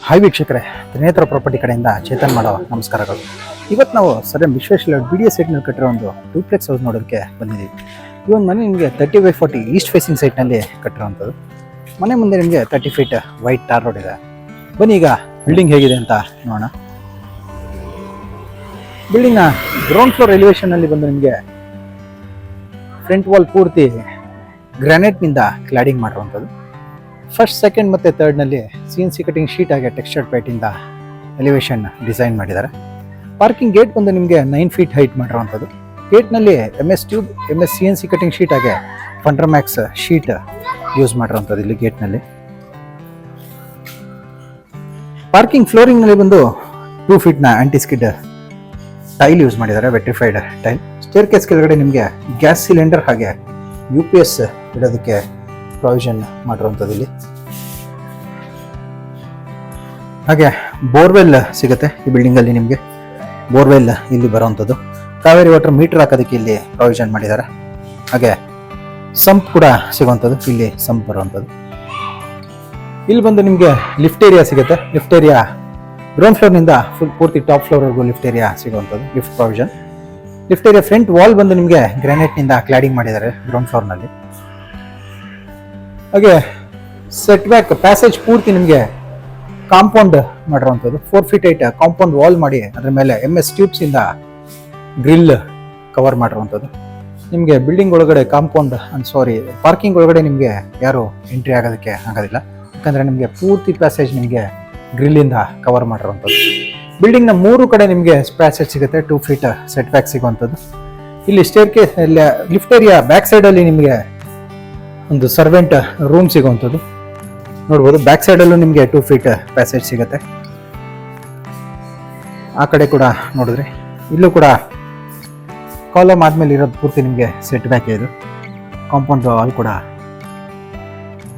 Hi ವೀಕ್ಷಕರೇ, Trinetra property ಕಡೆಯಿಂದ ಚೇತನ್ ಮಾಡೋ ನಮಸ್ಕಾರಗಳು. ಇವತ್ತು ನಾವು ಸರ್ ವಿಶ್ವೇಶ್ವರ BDA ಸೈಟ್ನಲ್ಲಿ ಕಟ್ಟಿರೋ ಒಂದು ಡೂಪ್ಲೆಕ್ಸ್ ಹೌಸ್ ನೋಡೋದಕ್ಕೆ ಬಂದಿದ್ದೀವಿ. ಈ ಒಂದು ಮನೆ ನಿಮಗೆ 30/40 ಈಸ್ಟ್ ಫೇಸಿಂಗ್ ಸೈಟ್ನಲ್ಲಿ ಕಟ್ಟಿರೋವಂಥದ್ದು. ಮನೆ ಮುಂದೆ ನಿಮಗೆ 30 ಫೀಟ್ ವೈಟ್ ಟಾರ್ ರೋಡ್ ಇದೆ. ಬನ್ನಿ ಈಗ ಬಿಲ್ಡಿಂಗ್ ಹೇಗಿದೆ ಅಂತ ನೋಡೋಣ. ಬಿಲ್ಡಿಂಗ್ನ ಗ್ರೌಂಡ್ ಫ್ಲೋರ್ ಎಲಿವೇಶನ್ನಲ್ಲಿ ಬಂದು ನಿಮಗೆ ಫ್ರಂಟ್ ವಾಲ್ ಪೂರ್ತಿ ಗ್ರಾನೈಟ್ನಿಂದ ಕ್ಲಾಡಿಂಗ್ ಮಾಡಿರುವಂಥದ್ದು. ಫಸ್ಟ್, ಸೆಕೆಂಡ್ ಮತ್ತು ಥರ್ಡ್ನಲ್ಲಿ CNC ಕಟಿಂಗ್ ಶೀಟ್ ಆಗಿ ಟೆಕ್ಸ್ಚರ್ಡ್ ಪೈಟಿಂದ ಎಲಿವೇಶನ್ ಡಿಸೈನ್ ಮಾಡಿದ್ದಾರೆ. ಪಾರ್ಕಿಂಗ್ ಗೇಟ್ ಬಂದು ನಿಮಗೆ 9 ಫೀಟ್ ಹೈಟ್ ಮಾಡಿರುವಂಥದ್ದು. ಗೇಟ್ನಲ್ಲಿ MS tube, MS CNC cutting sheet ಆಗಿ ಫಂಡ್ರಮ್ಯಾಕ್ಸ್ ಶೀಟ್ ಯೂಸ್ ಮಾಡಿರುವಂಥದ್ದು ಇಲ್ಲಿ ಗೇಟ್ನಲ್ಲಿ. ಪಾರ್ಕಿಂಗ್ ಫ್ಲೋರಿಂಗ್ನಲ್ಲಿ ಬಂದು 2 ಫೀಟ್ನ ಆಂಟಿಸ್ಕಿಡ್ ಟೈಲ್ ಯೂಸ್ ಮಾಡಿದ್ದಾರೆ, ವೆಟ್ರಿಫೈಡ್ ಟೈಲ್. ಸ್ಟೇರ್ ಕೇಸ್ ಕೆಳಗಡೆ ನಿಮಗೆ ಗ್ಯಾಸ್ ಸಿಲಿಂಡರ್ ಹಾಗೆ UPS ಇಡೋದಕ್ಕೆ ಪ್ರಾವಿಷನ್ ಮಾಡಿರುವಂಥದ್ದು ಇಲ್ಲಿ. ಹಾಗೆ ಬೋರ್ವೆಲ್ ಸಿಗುತ್ತೆ ಈ ಬಿಲ್ಡಿಂಗಲ್ಲಿ. ನಿಮಗೆ ಬೋರ್ವೆಲ್ ಇಲ್ಲಿ ಬರುವಂಥದ್ದು. ಕಾವೇರಿ ವಾಟರ್ ಮೀಟರ್ ಹಾಕೋದಕ್ಕೆ ಇಲ್ಲಿ ಪ್ರಾವಿಷನ್ ಮಾಡಿದ್ದಾರೆ. ಹಾಗೆ ಸಂಪ್ ಕೂಡ ಸಿಗುವಂಥದ್ದು, ಇಲ್ಲಿ ಸಂಪ್ ಬರುವಂಥದ್ದು. ಇಲ್ಲಿ ಬಂದು ನಿಮಗೆ ಲಿಫ್ಟ್ ಏರಿಯಾ ಸಿಗುತ್ತೆ. ಲಿಫ್ಟ್ ಏರಿಯಾ ಗ್ರೌಂಡ್ ಫ್ಲೋರ್ನಿಂದ ಪೂರ್ತಿ ಟಾಪ್ ಫ್ಲೋರ್ವರೆಗೂ ಲಿಫ್ಟ್ ಏರಿಯಾ ಸಿಗುವಂಥದ್ದು, lift provision. Lift area front wall ಬಂದು ನಿಮಗೆ ಗ್ರಾನೈಟ್ನಿಂದ ಕ್ಲಾಡಿಂಗ್ ಮಾಡಿದ್ದಾರೆ ಗ್ರೌಂಡ್ ಫ್ಲೋರ್ನಲ್ಲಿ. ಹಾಗೆ ಸೆಟ್ ಬ್ಯಾಕ್ ಪ್ಯಾಸೇಜ್ ಪೂರ್ತಿ ನಿಮಗೆ ಕಾಂಪೌಂಡ್ ಮಾಡಿರುವಂಥದ್ದು. 4 ಫೀಟ್ ಹೈಟ್ ಕಾಂಪೌಂಡ್ ವಾಲ್ ಮಾಡಿ ಅದರ ಮೇಲೆ MS ಟ್ಯೂಬ್ಸ್ ಇಂದ ಗ್ರಿಲ್ ಕವರ್ ಮಾಡಿರುವಂಥದ್ದು. ನಿಮಗೆ ಬಿಲ್ಡಿಂಗ್ ಒಳಗಡೆ ಪಾರ್ಕಿಂಗ್ ಒಳಗಡೆ ನಿಮಗೆ ಯಾರು ಎಂಟ್ರಿ ಆಗೋದಕ್ಕೆ ಆಗೋದಿಲ್ಲ, ಯಾಕಂದರೆ ನಿಮಗೆ ಪೂರ್ತಿ ಪ್ಯಾಸೇಜ್ ನಿಮಗೆ ಗ್ರಿಲ್ಲಿಂದ ಕವರ್ ಮಾಡಿರುವಂಥದ್ದು. ಬಿಲ್ಡಿಂಗ್ನ 3 ಕಡೆ ನಿಮಗೆ ಪ್ಯಾಸೇಜ್ ಸಿಗುತ್ತೆ. 2 ಫೀಟ್ ಸೆಟ್ ಬ್ಯಾಕ್ ಸಿಗುವಂಥದ್ದು. ಇಲ್ಲಿ staircase, lift area back ಸೈಡಲ್ಲಿ ನಿಮಗೆ ಒಂದು ಸರ್ವೆಂಟ್ ರೂಮ್ ಸಿಗುವಂಥದ್ದು ನೋಡ್ಬೋದು. ಬ್ಯಾಕ್ ಸೈಡಲ್ಲೂ ನಿಮಗೆ 2 ಫೀಟ್ ಪ್ಯಾಸೇಜ್ ಸಿಗುತ್ತೆ. ಆ ಕಡೆ ಕೂಡ ನೋಡಿದ್ರೆ ಇಲ್ಲೂ ಕೂಡ ಕಾಲಮ್ ಆದಮೇಲೆ ಇರೋದು ಪೂರ್ತಿ ನಿಮಗೆ ಸೆಟ್ ಬ್ಯಾಕ್ ಇದು. ಕಾಂಪೌಂಡ್ ವಾಲ್ ಕೂಡ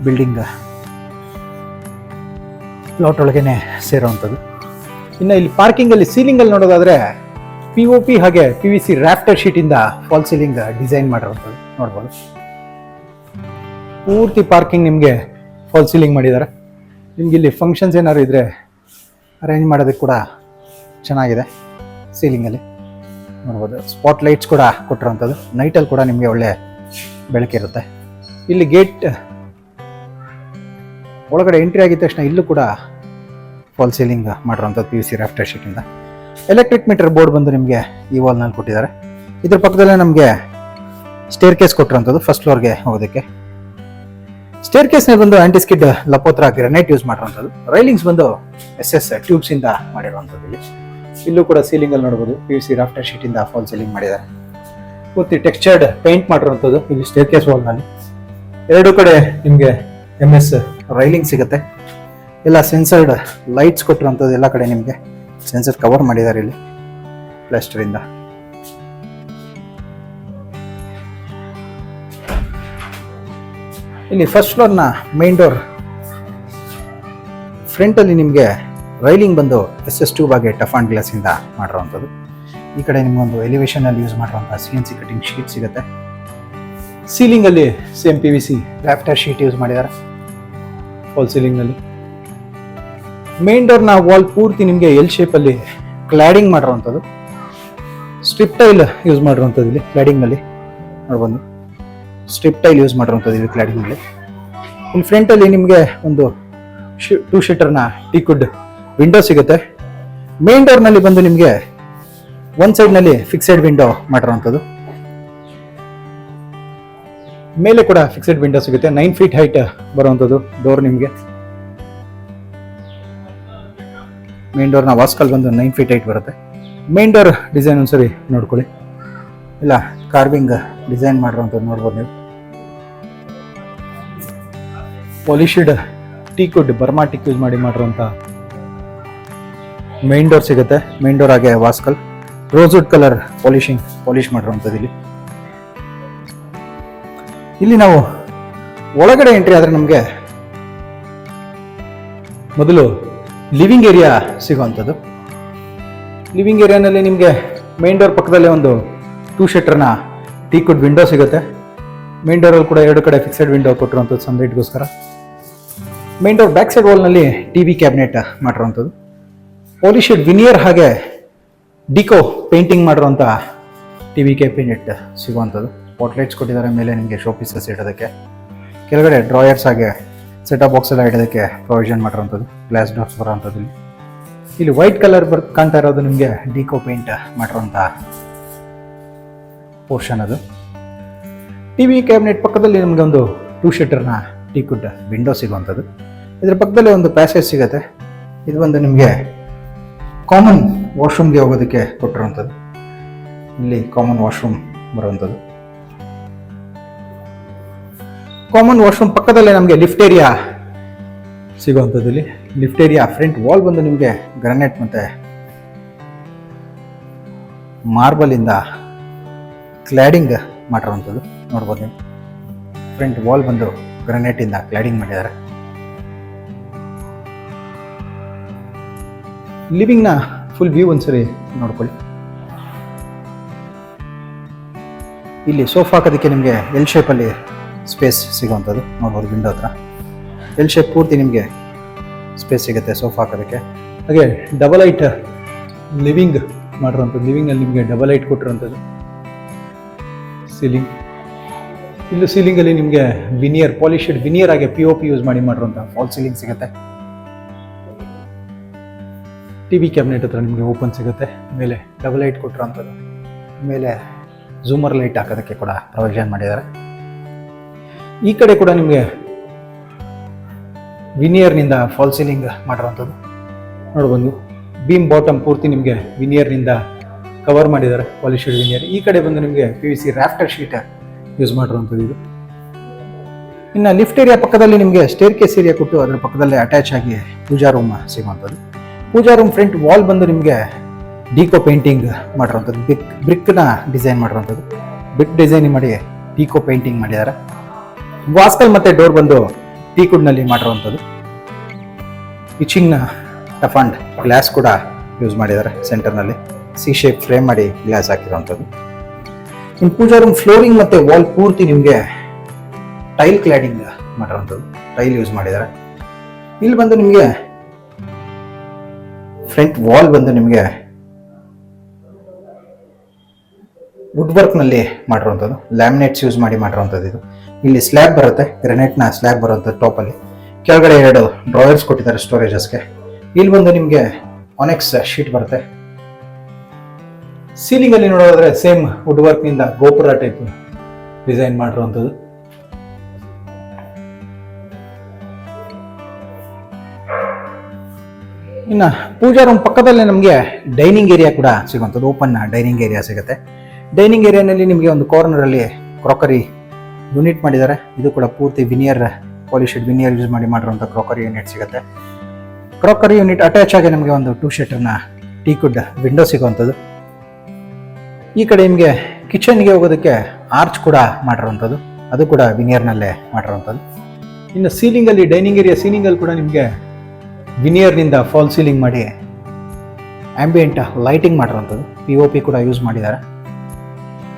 ಬಿಲ್ಡಿಂಗ್ ಪ್ಲಾಟ್ ಒಳಗೇನೆ ಸೇರುವಂಥದ್ದು. ಇನ್ನು ಇಲ್ಲಿ ಪಾರ್ಕಿಂಗಲ್ಲಿ ಸೀಲಿಂಗಲ್ಲಿ ನೋಡೋದಾದರೆ POP ಹಾಗೆ PVC rafter ಶೀಟಿಂದ fall ceiling design ಮಾಡಿರುವಂಥದ್ದು ನೋಡ್ಬೋದು. ಪೂರ್ತಿ ಪಾರ್ಕಿಂಗ್ ನಿಮಗೆ ಫಾಲ್ ಸೀಲಿಂಗ್ ಮಾಡಿದ್ದಾರೆ. ನಿಮ್ಗೆ ಇಲ್ಲಿ ಫಂಕ್ಷನ್ಸ್ ಏನಾದ್ರು ಇದ್ದರೆ ಅರೇಂಜ್ ಮಾಡೋದಕ್ಕೆ ಕೂಡ ಚೆನ್ನಾಗಿದೆ. ಸೀಲಿಂಗಲ್ಲಿ ನೋಡ್ಬೋದು. ಸ್ಪಾಟ್ ಲೈಟ್ಸ್ ಕೂಡ ಕೊಟ್ಟಿರೋವಂಥದ್ದು. ನೈಟಲ್ಲಿ ಕೂಡ ನಿಮಗೆ ಒಳ್ಳೆ ಬೆಳಕಿರುತ್ತೆ. ಇಲ್ಲಿ ಗೇಟ್ ಒಳಗಡೆ ಎಂಟ್ರಿ ಆಗಿದ ತಕ್ಷಣ ಇಲ್ಲೂ ಕೂಡ ಫಾಲ್ ಸೀಲಿಂಗ್ ಮಾಡಿರೋವಂಥದ್ದು PVC ರ್ಯಾಫ್ಟರ್ ಶೀಟಿಂದ. ಎಲೆಕ್ಟ್ರಿಕ್ ಮೀಟರ್ ಬೋರ್ಡ್ ಬಂದು ನಿಮಗೆ ಈ ವಾಲ್ನಲ್ಲಿ ಕೊಟ್ಟಿದ್ದಾರೆ. ಇದ್ರ ಪಕ್ಕದಲ್ಲೇ ನಮಗೆ ಸ್ಟೇರ್ ಕೇಸ್ ಕೊಟ್ಟಿರೋಂಥದ್ದು ಫಸ್ಟ್ ಫ್ಲೋರ್ಗೆ ಹೋಗೋದಕ್ಕೆ. ಸ್ಟೇರ್ ಕೇಸ್ನಲ್ಲಿ ಬಂದು ಆಂಟಿಸ್ಕಿಡ್ ಲಪೋತ್ರ ಗ್ರಾನೈಟ್ ಯೂಸ್ ಮಾಡಿರುವಂಥದ್ದು. ರೈಲಿಂಗ್ಸ್ ಬಂದು SS ಟ್ಯೂಬ್ಸ್ ಇಂದ ಮಾಡಿರುವಂಥದ್ದು. ಇಲ್ಲೂ ಕೂಡ ಸೀಲಿಂಗ್ ಅಲ್ಲಿ ನೋಡಬಹುದು PVC ರ್ಯಾಫ್ಟರ್ ಶೀಟ್ ಇಂದ ಫಾಲ್ ಸೀಲಿಂಗ್ ಮಾಡಿದ್ದಾರೆ. ಪೂರ್ತಿ ಟೆಕ್ಸ್ಚರ್ಡ್ ಪೇಂಟ್ ಮಾಡಿರುವಂಥದ್ದು ಇಲ್ಲಿ ಸ್ಟೇರ್ ಕೇಸ್ ವಾಲ್ ನಲ್ಲಿ. 2 ಕಡೆ ನಿಮಗೆ MS ರೈಲಿಂಗ್ ಸಿಗುತ್ತೆ. ಎಲ್ಲ ಸೆನ್ಸರ್ಡ್ ಲೈಟ್ಸ್ ಕೊಟ್ಟಿರುವಂಥದ್ದು. ಎಲ್ಲ ಕಡೆ ನಿಮಗೆ ಸೆನ್ಸರ್ ಕವರ್ ಮಾಡಿದ್ದಾರೆ ಇಲ್ಲಿ ಪ್ಲಾಸ್ಟರ್ ಇಂದ. ಇಲ್ಲಿ ಫಸ್ಟ್ ಫ್ಲೋರ್ನ ಮೈನ್ ಡೋರ್ ಫ್ರಂಟ್ ಅಲ್ಲಿ ನಿಮಗೆ ರೈಲಿಂಗ್ ಬಂದು SS ಟ್ಯೂಬ್ ಆಗಿ ಟಫ್ ಅಂಡ್ ಗ್ಲಾಸ್ ಇಂದ ಮಾಡಿರುವಂಥದ್ದು. ಈ ಕಡೆ ನಿಮಗೊಂದು ಎಲಿವೇಶನ್ ಅಲ್ಲಿ ಯೂಸ್ ಮಾಡಿರುವಂಥ CNC ಕಟಿಂಗ್ ಶೀಟ್ ಸಿಗುತ್ತೆ. ಸೀಲಿಂಗ್ ಅಲ್ಲಿ same PVC rafter sheet use ಮಾಡಿದ್ದಾರೆ ಫಾಲ್ ಸೀಲಿಂಗ್ ನಲ್ಲಿ. ಮೇನ್ ಡೋರ್ನ ವಾಲ್ ಪೂರ್ತಿ ನಿಮಗೆ L ಶೇಪ್ ಅಲ್ಲಿ ಕ್ಲಾಡಿಂಗ್ ಮಾಡಿರುವಂಥದ್ದು. ಸ್ಟ್ರಿಪ್ ಟೈಲ್ ಯೂಸ್ ಮಾಡಿರುವಂಥದ್ದು ಇಲ್ಲಿ ಕ್ಲಾಡಿಂಗ್ ನಲ್ಲಿ ನೋಡ್ಬೋದು. ಸ್ಟ್ರಿಪ್ ಟೈಲ್ ಯೂಸ್ ಮಾಡಿರುವಂಥದ್ದು ಇಲ್ಲಿ ಕ್ಲಾಡಿಂಗ್ ನಲ್ಲಿ. ಇಲ್ಲಿ ಫ್ರಂಟ್ ಅಲ್ಲಿ ನಿಮಗೆ ಒಂದು 2 ಶೀಟರ್ನ ಟೀಕುಡ್ ವಿಂಡೋ ಸಿಗುತ್ತೆ. ಮೇನ್ ಡೋರ್ ನಲ್ಲಿ ಬಂದು ನಿಮಗೆ ಒಂದು ಸೈಡ್ ನಲ್ಲಿ ಫಿಕ್ಸೆಡ್ ವಿಂಡೋ ಮಾಡಿರುವಂಥದ್ದು. ಮೇಲೆ ಕೂಡ ಫಿಕ್ಸೆಡ್ ವಿಂಡೋ ಸಿಗುತ್ತೆ. 9 ಫೀಟ್ ಹೈಟ್ ಬರುವಂಥದ್ದು ಡೋರ್ ನಿಮಗೆ. ಮೇನ್ ಡೋರ್ನ ವಾಸ್ಕಲ್ ಬಂದು 9 ಫೀಟ್ ಹೈಟ್ ಬರುತ್ತೆ. ಮೇನ್ ಡೋರ್ ಡಿಸೈನ್ ಒಂದ್ಸರಿ ನೋಡ್ಕೊಳ್ಳಿ. ಇಲ್ಲ ಕಾರ್ವಿಂಗ್ ಡಿಸೈನ್ ಮಾಡಿರುವಂಥದ್ದು ನೋಡ್ಬೋದು ನೀವು. ಪಾಲಿಶ್ಡ್ ಟೀಕುಡ್ ಬರ್ಮಾ ಟೀಕ್ ಯೂಸ್ ಮಾಡಿರುವಂಥ ಮೇನ್ ಡೋರ್ ಸಿಗುತ್ತೆ. ಮೇನ್ ಡೋರ್ ಹಾಗೆ ವಾಸ್ಕಲ್ ರೋಸ್ವುಡ್ ಕಲರ್ ಪಾಲಿಶ್ ಮಾಡಿರುವಂಥದ್ದು ಇಲ್ಲಿ. ಇಲ್ಲಿ ನಾವು ಒಳಗಡೆ ಎಂಟ್ರಿ ಆದರೆ ನಮಗೆ ಮೊದಲು ಲಿವಿಂಗ್ ಏರಿಯಾ ಸಿಗುವಂಥದ್ದು. ಲಿವಿಂಗ್ ಏರಿಯಾನಲ್ಲಿ ನಿಮಗೆ ಮೇನ್ ಡೋರ್ ಪಕ್ಕದಲ್ಲೇ ಒಂದು 2 ಶೀಟರ್ನ ಟೀಕುಡ್ ವಿಂಡೋ ಸಿಗುತ್ತೆ. ಮೇನ್ ಡೋರಲ್ಲಿ ಕೂಡ 2 ಕಡೆ ಫಿಕ್ಸೆಡ್ ವಿಂಡೋ ಕೊಟ್ಟಿರುವಂಥದ್ದು ಸನ್ಲೈಟ್ಗೋಸ್ಕರ. ಮೇನ್ ಡೋರ್ ಬ್ಯಾಕ್ ಸೈಡ್ ವಾಲ್ನಲ್ಲಿ ಟಿ ವಿ ಕ್ಯಾಬಿನೆಟ್ ಮಾಡಿರುವಂಥದ್ದು. ಪಾಲಿಶೆಡ್ ವಿನಿಯರ್ ಹಾಗೆ ಡಿಕೋ ಪೇಂಟಿಂಗ್ ಮಾಡಿರುವಂಥ ಟಿ ವಿ ಕ್ಯಾಬಿನೆಟ್ ಸಿಗುವಂಥದ್ದು. ಸ್ಪಾಟ್ಲೈಟ್ಸ್ ಕೊಟ್ಟಿದ್ದಾರೆ, ಮೇಲೆ ನಿಮಗೆ ಶೋ ಪೀಸಸ್ ಇಡೋದಕ್ಕೆ, ಕೆಳಗಡೆ ಡ್ರಾಯರ್ಸ್ ಹಾಗೆ ಸೆಟಪ್ ಬಾಕ್ಸ್ ಎಲ್ಲ ಇಡೋದಕ್ಕೆ ಪ್ರೊವಿಷನ್ ಮಾಡಿರುವಂಥದ್ದು. ಗ್ಲಾಸ್ ಡೋರ್ಸ್ ಬರೋವಂಥದ್ದು. ಇಲ್ಲಿ ವೈಟ್ ಕಲರ್ ಕಾಣ್ತಾ ಇರೋದು ನಿಮಗೆ ಡಿಕೋ ಪೇಂಟ್ ಮಾಡಿರುವಂಥ ಪೋರ್ಷನ್ ಅದು. ಟಿ ವಿ ಕ್ಯಾಬಿನೆಟ್ ಪಕ್ಕದಲ್ಲಿ ನಿಮಗೆ ಒಂದು 2 ಶೀಟರ್ನ ಟೀಕುಡ್ ವಿಂಡೋ ಸಿಗುವಂಥದ್ದು. ಇದರ ಪಕ್ಕದಲ್ಲಿ ಒಂದು ಪ್ಯಾಸೇಜ್ ಸಿಗುತ್ತೆ. ಇದು ಒಂದು ನಿಮಗೆ ಕಾಮನ್ ವಾಶ್ರೂಮ್ಗೆ ಹೋಗೋದಕ್ಕೆ ಕೊಟ್ಟಿರುವಂಥದ್ದು. ಇಲ್ಲಿ ಕಾಮನ್ ವಾಶ್ರೂಮ್ ಬರುವಂಥದ್ದು. ಕಾಮನ್ ವಾಶ್ರೂಮ್ ಪಕ್ಕದಲ್ಲೇ ನಮಗೆ ಲಿಫ್ಟ್ ಏರಿಯಾ ಸಿಗುವಂಥದ್ದು. ಇಲ್ಲಿ ಲಿಫ್ಟ್ ಏರಿಯಾ ಫ್ರಂಟ್ ವಾಲ್ ಬಂದು ನಿಮಗೆ ಗ್ರಾನೈಟ್ ಮತ್ತು ಮಾರ್ಬಲಿಂದ ಕ್ಲಾಡಿಂಗ್ ಮಾಡಿರುವಂಥದ್ದು ನೋಡ್ಬೋದು ನೀವು. ಫ್ರಂಟ್ ವಾಲ್ ಬಂದು ಗ್ರಾನೈಟಿಂದ ಕ್ಲಾಡಿಂಗ್ ಮಾಡಿದ್ದಾರೆ. ಲಿವಿಂಗ್ನ ಫುಲ್ ವ್ಯೂ ಒಂದ್ಸರಿ ನೋಡ್ಕೊಳ್ಳಿ. ಇಲ್ಲಿ ಸೋಫಾ ಹಾಕೋದಕ್ಕೆ ನಿಮಗೆ ಎಲ್ ಶೇಪಲ್ಲಿ ಸ್ಪೇಸ್ ಸಿಗುವಂಥದ್ದು ನೋಡ್ಬೋದು. ವಿಂಡೋ ಹತ್ರ ಎಲ್ ಶೇಪ್ ಪೂರ್ತಿ ನಿಮಗೆ ಸ್ಪೇಸ್ ಸಿಗುತ್ತೆ ಸೋಫಾ ಹಾಕೋದಕ್ಕೆ. ಹಾಗೆ ಡಬಲ್ ಹೈಟ್ ಲಿವಿಂಗ್ ಮಾಡಿರುವಂಥದ್ದು. ಲಿವಿಂಗಲ್ಲಿ ನಿಮಗೆ ಡಬಲ್ ಹೈಟ್ ಕೊಟ್ಟಿರುವಂಥದ್ದು. ಸೀಲಿಂಗ್, ಇಲ್ಲೂ ಸೀಲಿಂಗಲ್ಲಿ ನಿಮಗೆ ವಿನಿಯರ್, ಪಾಲಿಶೆಡ್ ವಿನಿಯರ್ ಆಗಿ POP ಯೂಸ್ ಮಾಡಿರುವಂಥ ಫಾಲ್ ಸೀಲಿಂಗ್ ಸಿಗುತ್ತೆ. ಟಿ ವಿ ಕ್ಯಾಬಿನೆಟ್ ಹತ್ರ ನಿಮಗೆ ಓಪನ್ ಸಿಗುತ್ತೆ. ಮೇಲೆ ಡಬಲ್ ಲೈಟ್ ಕೊಟ್ಟಿರೋಂಥದ್ದು. ಮೇಲೆ ಝೂಮರ್ ಲೈಟ್ ಹಾಕೋದಕ್ಕೆ ಕೂಡ ಪ್ರೊವಿಷನ್ ಮಾಡಿದ್ದಾರೆ. ಈ ಕಡೆ ಕೂಡ ನಿಮಗೆ ವಿನಿಯರ್ನಿಂದ ಫಾಲ್ ಸೀಲಿಂಗ್ ಮಾಡಿರೋಂಥದ್ದು ನೋಡ್ಬೋದು. ಬೀಮ್ ಬಾಟಮ್ ಪೂರ್ತಿ ನಿಮಗೆ ವಿನಿಯರ್ನಿಂದ ಕವರ್ ಮಾಡಿದ್ದಾರೆ, ಪಾಲಿಶೆಡ್ ವಿನಿಯರ್. ಈ ಕಡೆ ಬಂದು ನಿಮಗೆ PVC ರಾಫ್ಟರ್ ಶೀಟ್ ಯೂಸ್ ಮಾಡಿರುವಂಥದ್ದು ಇದು. ಇನ್ನು ಲಿಫ್ಟ್ ಏರಿಯಾ ಪಕ್ಕದಲ್ಲಿ ನಿಮಗೆ ಸ್ಟೇರ್ ಕೇಸ್ ಏರಿಯಾ ಕೊಟ್ಟು ಅದರ ಪಕ್ಕದಲ್ಲೇ ಅಟ್ಯಾಚ್ ಆಗಿ ಪೂಜಾ ರೂಮ್ ಸಿಗುವಂಥದ್ದು. ಪೂಜಾ ರೂಮ್ ಫ್ರಂಟ್ ವಾಲ್ ಬಂದು ನಿಮಗೆ ಡಿಕೋ ಪೇಂಟಿಂಗ್ ಮಾಡಿರುವಂಥದ್ದು. ಬ್ರಿಕ್ನ ಡಿಸೈನ್ ಮಾಡಿರುವಂಥದ್ದು. ಬ್ರಿಕ್ ಡಿಸೈನ್ ಮಾಡಿ ಡಿಕೋ ಪೇಂಟಿಂಗ್ ಮಾಡಿದ್ದಾರೆ. ವಾಸ್ಕಲ್ ಮತ್ತು ಡೋರ್ ಬಂದು ಟೀಕುಡ್ನಲ್ಲಿ ಮಾಡಿರುವಂಥದ್ದು. ಕಿಚಿಂಗ್ನ ಟಫ್ ಆ್ಯಂಡ್ ಗ್ಲಾಸ್ ಕೂಡ ಯೂಸ್ ಮಾಡಿದ್ದಾರೆ. ಸೆಂಟರ್ನಲ್ಲಿ ಸಿ ಶೇಪ್ ಫ್ರೇಮ್ ಮಾಡಿ ಗ್ಲಾಸ್ ಹಾಕಿರುವಂಥದ್ದು. ಇನ್ನು ಪೂಜಾ ರೂಮ್ ಫ್ಲೋರಿಂಗ್ ಮತ್ತು ವಾಲ್ ಪೂರ್ತಿ ನಿಮಗೆ ಟೈಲ್ ಕ್ಲಾಡಿಂಗ್ ಮಾಡಿರುವಂಥದ್ದು. ಟೈಲ್ ಯೂಸ್ ಮಾಡಿದ್ದಾರೆ. ಇಲ್ಲಿ ಬಂದು ನಿಮಗೆ ಫ್ರಂಟ್ ವಾಲ್ ಬಂದು ನಿಮಗೆ ವುಡ್ ವರ್ಕ್ನಲ್ಲಿ ಮಾಡಿರುವಂಥದ್ದು. ಲ್ಯಾಮಿನೇಟ್ಸ್ ಯೂಸ್ ಮಾಡಿರುವಂಥದ್ದು ಇದು. ಇಲ್ಲಿ ಸ್ಲ್ಯಾಬ್ ಬರುತ್ತೆ, ಗ್ರಾನೈಟ್ನ ಸ್ಲ್ಯಾಬ್ ಬರುವಂಥದ್ದು ಟಾಪಲ್ಲಿ. ಕೆಳಗಡೆ 2 ಡ್ರಾಯರ್ಸ್ ಕೊಟ್ಟಿದ್ದಾರೆ ಸ್ಟೋರೇಜಸ್ಗೆ. ಇಲ್ಲಿ ಬಂದು ನಿಮಗೆ ಆನೆಕ್ಸ್ ಶೀಟ್ ಬರುತ್ತೆ. ಸೀಲಿಂಗಲ್ಲಿ ನೋಡೋದಾದ್ರೆ ಸೇಮ್ ವುಡ್ ವರ್ಕ್ನಿಂದ ಗೋಪುರ ಟೈಪ್ ಡಿಸೈನ್ ಮಾಡಿರುವಂಥದ್ದು. ಇನ್ನು ಪೂಜಾ ರೂಮ್ ಪಕ್ಕದಲ್ಲೇ ನಮಗೆ ಡೈನಿಂಗ್ ಏರಿಯಾ ಕೂಡ ಸಿಗುವಂಥದ್ದು. ಓಪನ್ ಡೈನಿಂಗ್ ಏರಿಯಾ ಸಿಗುತ್ತೆ. ಡೈನಿಂಗ್ ಏರಿಯಾನಲ್ಲಿ ನಿಮಗೆ ಒಂದು ಕಾರ್ನರಲ್ಲಿ ಕ್ರಾಕರಿ ಯೂನಿಟ್ ಮಾಡಿದ್ದಾರೆ. ಇದು ಕೂಡ ಪೂರ್ತಿ ವಿನಿಯರ್, ಪಾಲಿಶೆಡ್ ವಿನಿಯರ್ ಯೂಸ್ ಮಾಡಿರುವಂಥ ಕ್ರಾಕರಿ ಯೂನಿಟ್ ಸಿಗುತ್ತೆ. ಕ್ರಾಕರಿ ಯೂನಿಟ್ ಅಟ್ಯಾಚ್ ಆಗಿ ನಮಗೆ ಒಂದು 2 ಶೀಟರ್ನ ಟೀಕುಡ್ ವಿಂಡೋ ಸಿಗುವಂಥದ್ದು. ಈ ಕಡೆ ನಿಮಗೆ ಕಿಚನ್ಗೆ ಹೋಗೋದಕ್ಕೆ ಆರ್ಚ್ ಕೂಡ ಮಾಡಿರುವಂಥದ್ದು. ಅದು ಕೂಡ ವಿನಿಯರ್ನಲ್ಲೇ ಮಾಡಿರುವಂಥದ್ದು. ಇನ್ನು ಸೀಲಿಂಗಲ್ಲಿ, ಡೈನಿಂಗ್ ಏರಿಯಾ ಸೀಲಿಂಗಲ್ಲಿ ಕೂಡ ನಿಮಗೆ ವಿನಿಯರ್ನಿಂದ ಫಾಲ್ ಸೀಲಿಂಗ್ ಮಾಡಿ ಆಂಬಿಯೆಂಟ್ ಲೈಟಿಂಗ್ ಮಾಡಿರುವಂಥದ್ದು. POP ಕೂಡ ಯೂಸ್ ಮಾಡಿದ್ದಾರೆ.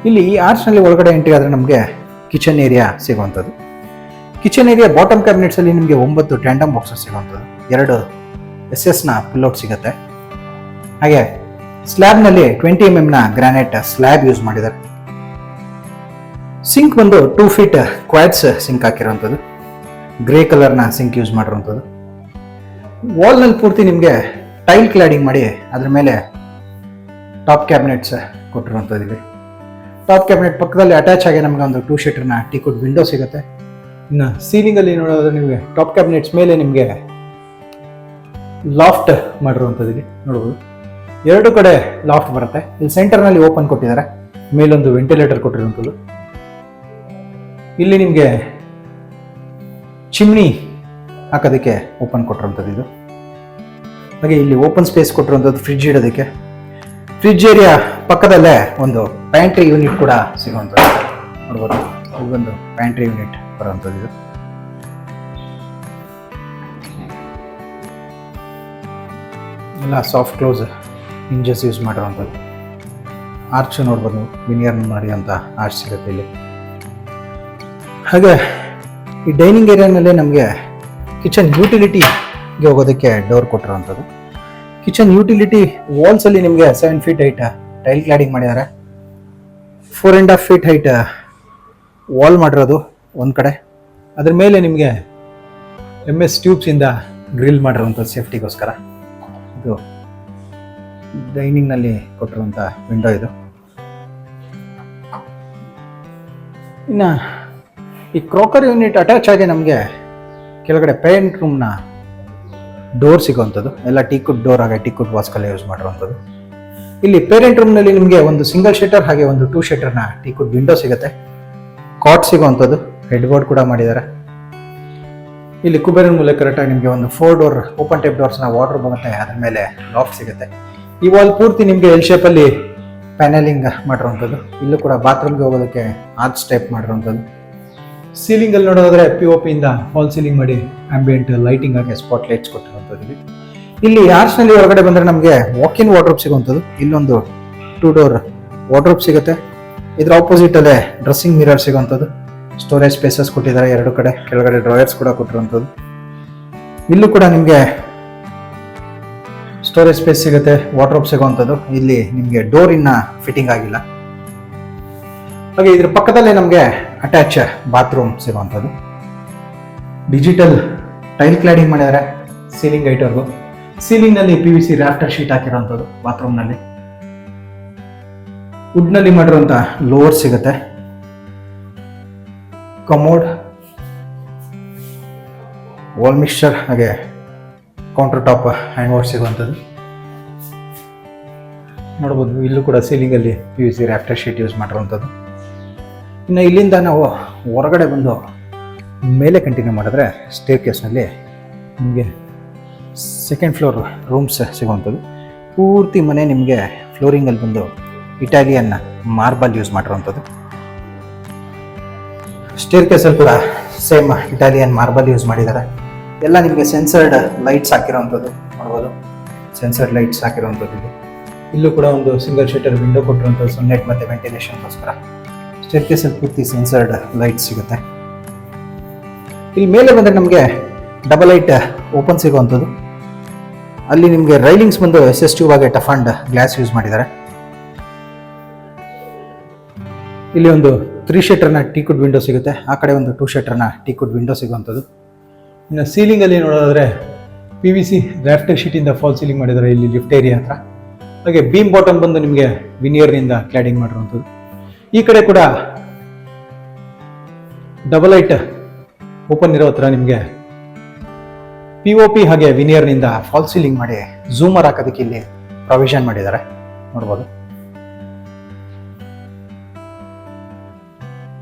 ಇಲ್ಲಿ ಈ ಆರ್ಚ್ನಲ್ಲಿ ಒಳಗಡೆ ಎಂಟ್ರಿ ಆದರೆ ನಮಗೆ ಕಿಚನ್ ಏರಿಯಾ ಸಿಗುವಂಥದ್ದು. ಕಿಚನ್ ಏರಿಯಾ ಬಾಟಮ್ ಕ್ಯಾಬಿನೆಟ್ಸಲ್ಲಿ ನಿಮಗೆ 9 ಟ್ಯಾಂಡಮ್ ಬಾಕ್ಸಸ್ ಸಿಗುವಂಥದ್ದು. 2 SS ಪುಲ್ಔಟ್ ಸಿಗುತ್ತೆ. ಹಾಗೆ ಸ್ಲ್ಯಾಬ್ನಲ್ಲಿ 20 mm ಗ್ರಾನೈಟ್ ಸ್ಲ್ಯಾಬ್ ಯೂಸ್ ಮಾಡಿದ್ದಾರೆ. ಸಿಂಕ್ ಬಂದು 2 ಫೀಟ್ ಕ್ವಾಡ್ಸ್ ಸಿಂಕ್ ಹಾಕಿರುವಂಥದ್ದು. ಗ್ರೇ ಕಲರ್ನ ಸಿಂಕ್ ಯೂಸ್ ಮಾಡಿರುವಂಥದ್ದು. ವಾಲ್ನಲ್ಲಿ ಪೂರ್ತಿ ನಿಮಗೆ ಟೈಲ್ ಕ್ಲಾಡಿಂಗ್ ಮಾಡಿ ಅದ್ರ ಮೇಲೆ ಟಾಪ್ ಕ್ಯಾಬಿನೆಟ್ಸ್ ಕೊಟ್ಟಿರುವಂಥದ್ದು. ಇಲ್ಲಿ ಟಾಪ್ ಕ್ಯಾಬಿನೆಟ್ ಪಕ್ಕದಲ್ಲಿ ಅಟ್ಯಾಚ್ ಆಗಿ ನಮಗೆ ಒಂದು 2 ಶೀಟರ್ನ ಟೀಕುಡ್ ವಿಂಡೋ ಸಿಗುತ್ತೆ. ಇನ್ನು ಸೀಲಿಂಗಲ್ಲಿ ನೋಡೋದ್ರೆ ನಿಮಗೆ ಟಾಪ್ ಕ್ಯಾಬಿನೆಟ್ಸ್ ಮೇಲೆ ನಿಮಗೆ ಲಾಫ್ಟ್ ಮಾಡಿರುವಂಥದ್ದು. ಇಲ್ಲಿ ನೋಡ್ಬೋದು 2 ಕಡೆ ಲಾಫ್ಟ್ ಬರುತ್ತೆ. ಇಲ್ಲಿ ಸೆಂಟರ್ನಲ್ಲಿ ಓಪನ್ ಕೊಟ್ಟಿದ್ದಾರೆ. ಮೇಲೊಂದು ವೆಂಟಿಲೇಟರ್ ಕೊಟ್ಟಿರುವಂಥದ್ದು. ಇಲ್ಲಿ ನಿಮಗೆ ಚಿಮ್ನಿ ಹಾಕೋದಕ್ಕೆ ಓಪನ್ ಕೊಟ್ಟಿರುವಂಥದ್ದು ಇದು. ಹಾಗೆ ಇಲ್ಲಿ ಓಪನ್ ಸ್ಪೇಸ್ ಕೊಟ್ಟಿರುವಂಥದ್ದು ಫ್ರಿಡ್ಜ್ ಇಡೋದಕ್ಕೆ. ಫ್ರಿಡ್ಜ್ ಏರಿಯಾ ಪಕ್ಕದಲ್ಲೇ ಒಂದು ಪ್ಯಾಂಟ್ರಿ ಯೂನಿಟ್ ಕೂಡ ಸಿಗುವಂಥದ್ದು ನೋಡ್ಬೋದು. ಇದೊಂದು ಪ್ಯಾಂಟ್ರಿ ಯೂನಿಟ್ ಬರುವಂಥದ್ದು ಇದು. ಎಲ್ಲ ಸಾಫ್ಟ್ ಕ್ಲೋಸ್ ಹಿಂಜಸ್ ಯೂಸ್ ಮಾಡಿರುವಂಥದ್ದು. ಆರ್ಚ್ ನೋಡ್ಬೋದು, ವಿನಿಯರ್ ಮಾಡಿದಂಥ ಆರ್ಚ್ ಸಿಗುತ್ತೆ ಇಲ್ಲಿ. ಹಾಗೆ ಈ ಡೈನಿಂಗ್ ಏರಿಯಾನಲ್ಲೇ ನಮಗೆ ಕಿಚನ್ ಯೂಟಿಲಿಟಿಗೆ ಹೋಗೋದಕ್ಕೆ ಡೋರ್ ಕೊಟ್ಟಿರೋಂಥದ್ದು. ಕಿಚನ್ ಯೂಟಿಲಿಟಿ ವಾಲ್ಸಲ್ಲಿ ನಿಮಗೆ 7 ಫೀಟ್ ಹೈಟ್ ಟೈಲ್ ಕ್ಲಾಡಿಂಗ್ ಮಾಡಿದ್ದಾರೆ. 4.5 ಫೀಟ್ ಹೈಟ್ ವಾಲ್ ಮಾಡಿರೋದು ಒಂದು ಕಡೆ. ಅದ್ರ ಮೇಲೆ ನಿಮಗೆ MS ಟ್ಯೂಬ್ಸಿಂದ ಗ್ರಿಲ್ ಮಾಡಿರೋಂಥದ್ದು ಸೇಫ್ಟಿಗೋಸ್ಕರ. ಇದು ಡೈನಿಂಗ್ನಲ್ಲಿ ಕೊಟ್ಟಿರುವಂಥ ವಿಂಡೋ ಇದು. ಇನ್ನು ಈ ಕ್ರೋಕರ್ ಯೂನಿಟ್ ಅಟ್ಯಾಚ್ ಆಗಿ ನಮಗೆ ಕೆಳಗಡೆ ಪೇರೆಂಟ್ ರೂಮ್ನ ಡೋರ್ ಸಿಗೋವಂಥದ್ದು. ಎಲ್ಲ ಟೀಕುಡ್ ಡೋರ್ ಹಾಗೆ ಟೀಕುಡ್ ವಾಸ್ಕಲ್ಲ ಯೂಸ್ ಮಾಡಿರುವಂಥದ್ದು. ಇಲ್ಲಿ ಪೇರೆಂಟ್ ರೂಮ್ನಲ್ಲಿ ನಿಮಗೆ ಒಂದು ಸಿಂಗಲ್ ಶಟರ್ ಹಾಗೆ ಒಂದು 2 ಶಟರ್ನ ಟೀಕುಡ್ ವಿಂಡೋ ಸಿಗುತ್ತೆ. ಕಾಟ್ ಸಿಗೋವಂಥದ್ದು. ಹೆಡ್ ಬೋರ್ಡ್ ಕೂಡ ಮಾಡಿದ್ದಾರೆ. ಇಲ್ಲಿ ಕುಬೇರನ್ ಮೂಲೆ ಕರೆಕ್ಟಾಗಿ ನಿಮಗೆ ಒಂದು 4 ಡೋರ್ ಓಪನ್ ಟೈಪ್ ಡೋರ್ಸ್ನ ವಾಟರ್ ಬರುತ್ತೆ. ಅದ್ರ ಮೇಲೆ ಲಾಫ್ಟ್ ಸಿಗುತ್ತೆ. ಈ ವಾಲ್ ಪೂರ್ತಿ ನಿಮಗೆ ಎಲ್ ಶೇಪಲ್ಲಿ ಪ್ಯಾನಲಿಂಗ್ ಮಾಡಿರುವಂಥದ್ದು. ಇಲ್ಲೂ ಕೂಡ ಬಾತ್ರೂಮ್ಗೆ ಹೋಗೋದಕ್ಕೆ ಆರ್ಚ್ ಟೈಪ್ ಮಾಡಿರುವಂಥದ್ದು. ಸೀಲಿಂಗಲ್ಲಿ ನೋಡೋದಾದ್ರೆ POP ಇಂದ ಫಾಲ್ ಸೀಲಿಂಗ್ ಮಾಡಿ ಆಂಬಿಯೆಂಟ್ ಲೈಟಿಂಗ್ ಆಗಿ ಸ್ಪಾಟ್ ಲೈಟ್ಸ್ ಕೊಟ್ಟಿರುವಂಥದ್ದು. ಇಲ್ಲಿ ಆರ್ಚ್ನಲ್ಲಿ ಹೊರಗಡೆ ಬಂದರೆ ನಮಗೆ ವಾಕ್ ಇನ್ ವಾರ್ಡ್ರೋಬ್ ಸಿಗುವಂಥದ್ದು. ಇಲ್ಲೊಂದು 2 ಡೋರ್ ವಾರ್ಡ್ರೋಬ್ ಸಿಗುತ್ತೆ. ಇದ್ರ ಆಪೋಸಿಟ್ ಅಲ್ಲೇ ಡ್ರೆಸ್ಸಿಂಗ್ ಮಿರರ್ ಸಿಗುವಂಥದ್ದು. ಸ್ಟೋರೇಜ್ ಸ್ಪೇಸಸ್ ಕೊಟ್ಟಿದ್ದಾರೆ 2 ಕಡೆ. ಕೆಳಗಡೆ ಡ್ರಾಯರ್ಸ್ ಕೂಡ ಕೊಟ್ಟಿರುವಂಥದ್ದು. ಇಲ್ಲೂ ಕೂಡ ನಿಮಗೆ ಸ್ಟೋರೇಜ್ ಸ್ಪೇಸ್ ಸಿಗುತ್ತೆ. ವಾರ್ಡ್ರೋಬ್ ಸಿಗುವಂಥದ್ದು. ಇಲ್ಲಿ ನಿಮಗೆ ಡೋರ್ ಇನ್ನ ಫಿಟ್ಟಿಂಗ್ ಆಗಿಲ್ಲ. ಹಾಗೆ ಇದ್ರ ಪಕ್ಕದಲ್ಲೇ ನಮಗೆ ಅಟ್ಯಾಚ್ ಬಾತ್ರೂಮ್ ಸಿಗುವಂಥದ್ದು. ಡಿಜಿಟಲ್ ಟೈಲ್ ಕ್ಲಾಡಿಂಗ್ ಮಾಡಿದ್ದಾರೆ ಸೀಲಿಂಗ್ ಹೈಟ್ವರೆಗೂ. ಸೀಲಿಂಗ್ನಲ್ಲಿ PVC ರಾಫ್ಟರ್ ಶೀಟ್ ಹಾಕಿರುವಂಥದ್ದು. ಬಾತ್ರೂಮ್ನಲ್ಲಿ ವುಡ್ನಲ್ಲಿ ಮಾಡಿರುವಂಥ ಲೋವರ್ ಸಿಗುತ್ತೆ. ಕಮೋಡ್, ವಾಲ್ ಮಿಕ್ಸ್ಚರ್ ಹಾಗೆ ಕೌಂಟರ್ ಟಾಪ್ ಹ್ಯಾಂಡ್ ವಾಶ್ ಸಿಗುವಂಥದ್ದು ನೋಡ್ಬೋದು. ಇಲ್ಲೂ ಕೂಡ ಸೀಲಿಂಗಲ್ಲಿ PVC ರಾಫ್ಟರ್ ಶೀಟ್ ಯೂಸ್ ಮಾಡಿರುವಂಥದ್ದು. ಇನ್ನು ಇಲ್ಲಿಂದ ನಾವು ಹೊರಗಡೆ ಬಂದು ಮೇಲೆ ಕಂಟಿನ್ಯೂ ಮಾಡಿದ್ರೆ ಸ್ಟೇರ್ ಕೇಸ್ನಲ್ಲಿ ನಿಮಗೆ 2nd ಫ್ಲೋರ್ ರೂಮ್ಸ್ ಸಿಗುವಂಥದ್ದು. ಪೂರ್ತಿ ಮನೆ ನಿಮಗೆ ಫ್ಲೋರಿಂಗಲ್ಲಿ ಬಂದು ಇಟಾಲಿಯನ್ ಮಾರ್ಬಲ್ ಯೂಸ್ ಮಾಡಿರುವಂಥದ್ದು. ಸ್ಟೇರ್ ಕೇಸಲ್ಲಿ ಕೂಡ ಸೇಮ್ ಇಟಾಲಿಯನ್ ಮಾರ್ಬಲ್ ಯೂಸ್ ಮಾಡಿದ್ದಾರೆ. ಎಲ್ಲ ನಿಮಗೆ ಸೆನ್ಸರ್ಡ್ ಲೈಟ್ಸ್ ಹಾಕಿರೋವಂಥದ್ದು ನೋಡ್ಬೋದು. Censored lights ಹಾಕಿರೋವಂಥದ್ದು. ಇಲ್ಲೂ ಕೂಡ ಒಂದು ಸಿಂಗಲ್ ಶಟರ್ ವಿಂಡೋ ಕೊಟ್ಟಿರುವಂಥದ್ದು ಸನ್ಲೈಟ್ ಮತ್ತು ವೆಂಟಿಲೇಷನ್ಗೋಸ್ಕರ. ಸ್ಟೇರ್ ಕೇಸಲ್ಲಿ ಪೂರ್ತಿ ಸೆನ್ಸರ್ಡ್ ಲೈಟ್ ಸಿಗುತ್ತೆ. ಇಲ್ಲಿ ಮೇಲೆ ಬಂದರೆ ನಮಗೆ ಡಬಲ್ ಲೈಟ್ ಓಪನ್ ಸಿಗುವಂಥದ್ದು. ಅಲ್ಲಿ ನಿಮಗೆ ರೈಲಿಂಗ್ಸ್ ಬಂದು SS ಟ್ಯೂಬ್ ಆಗಿ ಟಫ್ ಗ್ಲಾಸ್ ಯೂಸ್ ಮಾಡಿದ್ದಾರೆ. ಇಲ್ಲಿ ಒಂದು 3 ಶಟರ್ನ ಟೀಕುಡ್ ವಿಂಡೋ ಸಿಗುತ್ತೆ. ಆ ಕಡೆ ಒಂದು 2 ಶಟರ್ನ ಟೀಕುಡ್ ವಿಂಡೋ ಸಿಗುವಂಥದ್ದು. ಇನ್ನು ಸೀಲಿಂಗಲ್ಲಿ ನೋಡೋದಾದ್ರೆ PVC ರಾಫ್ಟರ್ ಶೀಟಿಂದ ಫಾಲ್ ಸೀಲಿಂಗ್ ಮಾಡಿದ್ದಾರೆ ಇಲ್ಲಿ ಲಿಫ್ಟ್ ಏರಿಯಾ ಹತ್ರ. ಹಾಗೆ ಬೀಮ್ ಬಾಟಮ್ ಬಂದು ನಿಮಗೆ ವಿನಿಯರ್ನಿಂದ ಕ್ಲಾಡಿಂಗ್ ಮಾಡಿರುವಂಥದ್ದು. ಈ ಕಡೆ ಕೂಡ ಡಬಲ್ ಲೈಟ್ ಓಪನ್ ಇರೋ ಹತ್ರ ನಿಮಗೆ POP ಹಾಗೆ ವಿನಿಯರ್ನಿಂದ ಫಾಲ್ ಸೀಲಿಂಗ್ ಮಾಡಿ ಝೂಮರ್ ಹಾಕೋದಕ್ಕೆ ಇಲ್ಲಿ ಪ್ರೊವಿಷನ್ ಮಾಡಿದ್ದಾರೆ ನೋಡ್ಬೋದು.